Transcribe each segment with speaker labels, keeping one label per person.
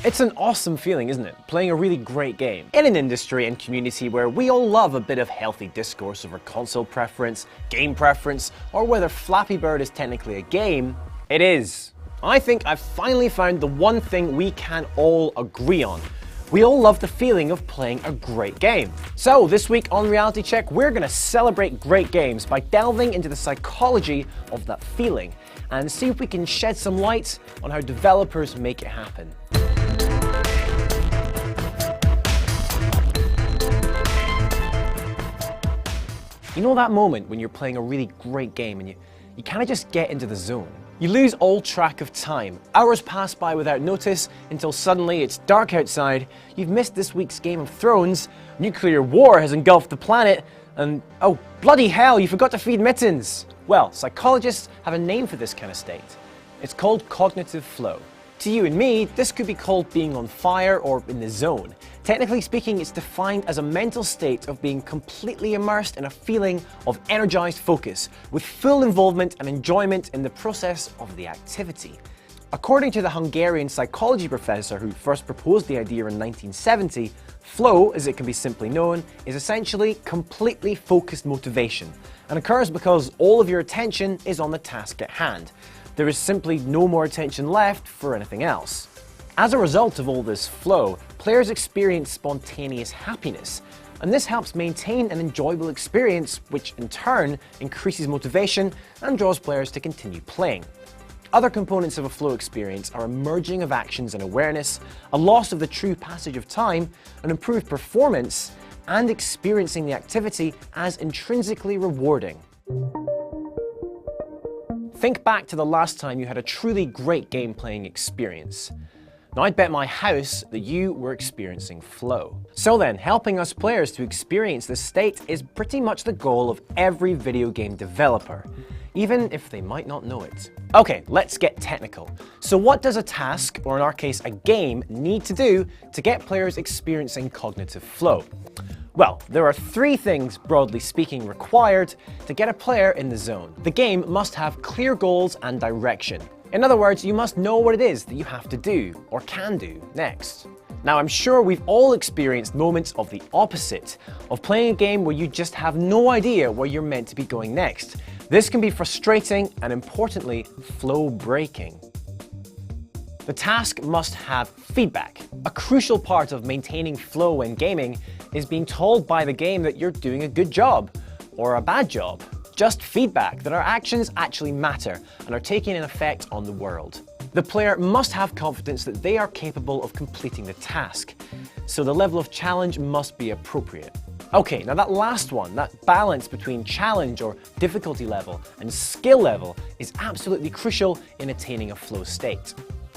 Speaker 1: It's an awesome feeling, isn't it? Playing a really great game. In an industry and community where we all love a bit of healthy discourse over console preference, game preference, or whether Flappy Bird is technically a game, it is. I think I've finally found the one thing we can all agree on. We all love the feeling of playing a great game. So this week on Reality Check, we're going to celebrate great games by delving into the psychology of that feeling and see if we can shed some light on how developers make it happen. You know that moment when you're playing a really great game and you kind of just get into the zone? You lose all track of time. Hours pass by without notice until suddenly it's dark outside, you've missed this week's Game of Thrones, nuclear war has engulfed the planet, and oh bloody hell, you forgot to feed Mittens! Well, psychologists have a name for this kind of state. It's called cognitive flow. To you and me, this could be called being on fire or in the zone. Technically speaking, it's defined as a mental state of being completely immersed in a feeling of energized focus, with full involvement and enjoyment in the process of the activity. According to the Hungarian psychology professor who first proposed the idea in 1970, flow, as it can be simply known, is essentially completely focused motivation, and occurs because all of your attention is on the task at hand. There is simply no more attention left for anything else. As a result of all this flow, players experience spontaneous happiness, and this helps maintain an enjoyable experience, which in turn increases motivation and draws players to continue playing. Other components of a flow experience are a merging of actions and awareness, a loss of the true passage of time, an improved performance, and experiencing the activity as intrinsically rewarding. Think back to the last time you had a truly great game-playing experience. Now, I'd bet my house that you were experiencing flow. So then, helping us players to experience this state is pretty much the goal of every video game developer, even if they might not know it. Okay, let's get technical. So what does a task, or in our case a game, need to do to get players experiencing cognitive flow? Well, there are three things, broadly speaking, required to get a player in the zone. The game must have clear goals and direction. In other words, you must know what it is that you have to do, or can do, next. Now, I'm sure we've all experienced moments of the opposite, of playing a game where you just have no idea where you're meant to be going next. This can be frustrating and, importantly, flow-breaking. The task must have feedback. A crucial part of maintaining flow when gaming is being told by the game that you're doing a good job, or a bad job. Just feedback that our actions actually matter and are taking an effect on the world. The player must have confidence that they are capable of completing the task, so the level of challenge must be appropriate. Okay, now that last one, that balance between challenge or difficulty level and skill level is absolutely crucial in attaining a flow state.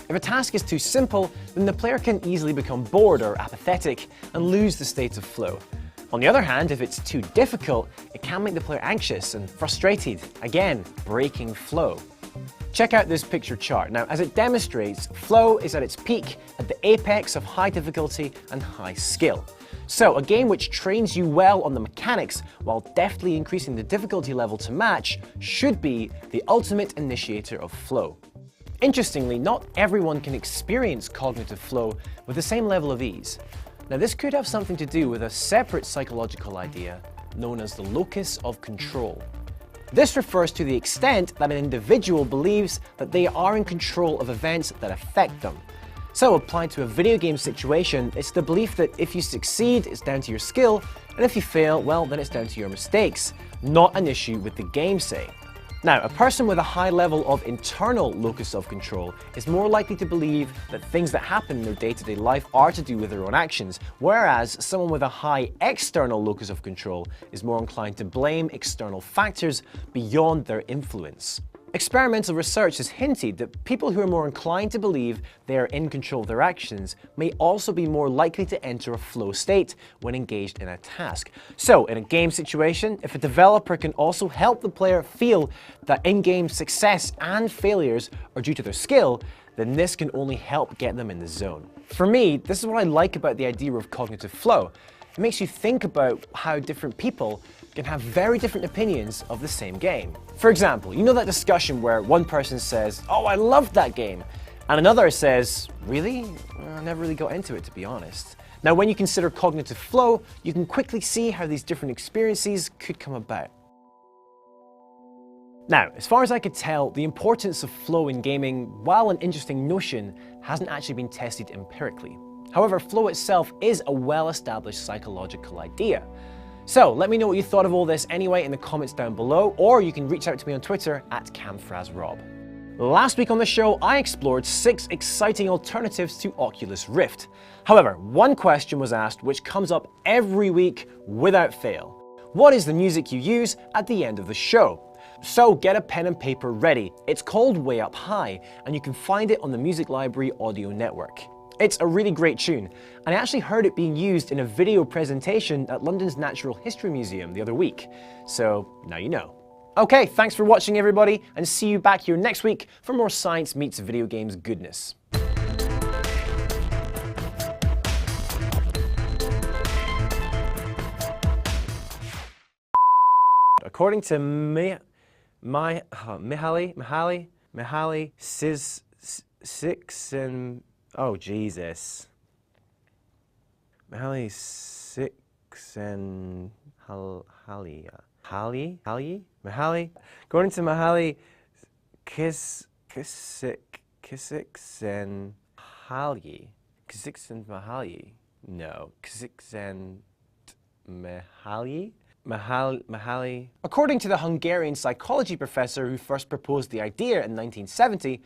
Speaker 1: If a task is too simple, then the player can easily become bored or apathetic and lose the state of flow. On the other hand, if it's too difficult, it can make the player anxious and frustrated, again, breaking flow. Check out this picture chart. Now, as it demonstrates, flow is at its peak at the apex of high difficulty and high skill. So, a game which trains you well on the mechanics while deftly increasing the difficulty level to match should be the ultimate initiator of flow. Interestingly, not everyone can experience cognitive flow with the same level of ease. Now, this could have something to do with a separate psychological idea known as the locus of control. This refers to the extent that an individual believes that they are in control of events that affect them. So, applied to a video game situation, it's the belief that if you succeed, it's down to your skill, and if you fail, well, then it's down to your mistakes, not an issue with the game, say. Now, a person with a high level of internal locus of control is more likely to believe that things that happen in their day-to-day life are to do with their own actions, whereas someone with a high external locus of control is more inclined to blame external factors beyond their influence. Experimental research has hinted that people who are more inclined to believe they are in control of their actions may also be more likely to enter a flow state when engaged in a task. So, in a game situation, if a developer can also help the player feel that in-game success and failures are due to their skill, then this can only help get them in the zone. For me, this is what I like about the idea of cognitive flow. It makes you think about how different people can have very different opinions of the same game. For example, you know that discussion where one person says, "Oh, I loved that game," And another says, really? I never really got into it, to be honest. Now, when you consider cognitive flow, you can quickly see how these different experiences could come about. Now, as far as I could tell, the importance of flow in gaming, while an interesting notion, hasn't actually been tested empirically. However, flow itself is a well-established psychological idea. So, let me know what you thought of all this anyway in the comments down below, or you can reach out to me on Twitter at @CamFrazRob. Last week on the show, I explored 6 exciting alternatives to Oculus Rift. However, one question was asked which comes up every week without fail. What is the music you use at the end of the show? So get a pen and paper ready. It's called Way Up High, and you can find it on the Music Library Audio Network. It's a really great tune, and I actually heard it being used in a video presentation at London's Natural History Museum the other week. So now you know. Okay, thanks for watching everybody, and see you back here next week for more science meets video games goodness. According to Mihaly Csikszentmihalyi, oh Jesus. Mihaly Csikszentmihalyi. According to Mihaly Csikszentmihalyi. No, Mihaly. According to the Hungarian psychology professor who first proposed the idea in 1970,